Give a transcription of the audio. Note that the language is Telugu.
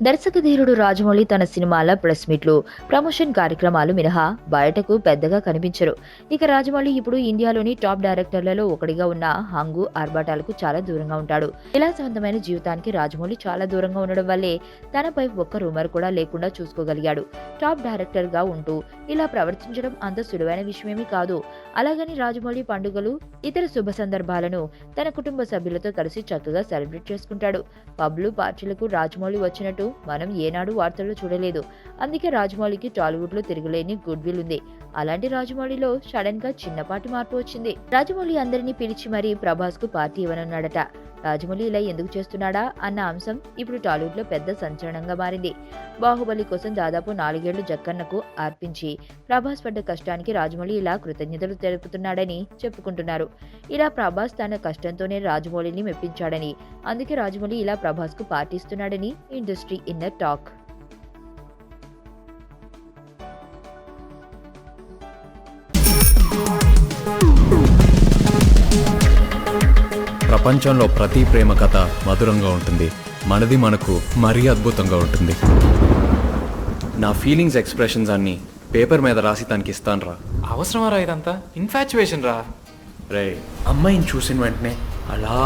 దర్శకధీరుడు రాజమౌళి తన సినిమాల ప్రెస్ మీట్లు, ప్రమోషన్ కార్యక్రమాలు మినహా బయటకు పెద్దగా కనిపించరు. ఇక రాజమౌళి ఇప్పుడు ఇండియాలోని టాప్ డైరెక్టర్లలో ఒకటిగా ఉన్న హంగు ఆర్భాటాలకు చాలా దూరంగా ఉంటాడు. విలాసవంతమైన జీవితానికి రాజమౌళి చాలా దూరంగా ఉండడం వల్లే తనపై ఒక్క రూమర్ కూడా లేకుండా చూసుకోగలిగాడు. టాప్ డైరెక్టర్ గా ఉంటూ ఇలా ప్రవర్తించడం అంత సులువైన విషయమేమీ కాదు. అలాగని రాజమౌళి పండుగలు, ఇతర శుభ సందర్భాలను తన కుటుంబ సభ్యులతో కలిసి చక్కగా సెలబ్రేట్ చేసుకుంటాడు. పబ్లు, పార్టీలకు రాజమౌళి వచ్చినట్టు మనం ఏనాడు వార్తల్లో చూడలేదు. అందుకే రాజమౌళికి టాలీవుడ్ లో తిరగలేని గుడ్ విల్ ఉంది. అలాంటి రాజమౌళిలో సడన్ గా చిన్నపాటి మార్పు వచ్చింది. రాజమౌళి అందరినీ పిలిచి మరీ ప్రభాస్ కు పార్టీ ఇవ్వనున్నాడట. రాజమౌళి ఇలా ఎందుకు చేస్తున్నాడా అన్న అంశం ఇప్పుడు టాలీవుడ్ లో పెద్ద సంచలనంగా మారింది. బాహుబలి కోసం దాదాపు 4 ఏళ్లు జక్కన్నకు అర్పించి ప్రభాస్ పడ్డ కష్టానికి రాజమౌళి ఇలా కృతజ్ఞతలు తెలుపుతున్నాడని చెప్పుకుంటున్నారు. ఇలా ప్రభాస్ తన కష్టంతోనే రాజమౌళిని మెప్పించాడని, అందుకే రాజమౌళి ఇలా ప్రభాస్ కు పార్టీ ఇస్తున్నాడని ఇండస్ట్రీ ఇన్నర్ టాక్. ప్రపంచంలో ప్రతి ప్రేమ కథ మధురంగా ఉంటుంది. మనది మనకు మరీ అద్భుతంగా ఉంటుంది. నా ఫీలింగ్స్, ఎక్స్ప్రెషన్స్ అన్నీ పేపర్ మీద రాసి తనకి ఇస్తాను రా. అవసరమా రా ఇదంతా? ఇన్ఫాచ్యువేషన్ రా. రే, అమ్మాయిని చూసిన వెంటనే అలా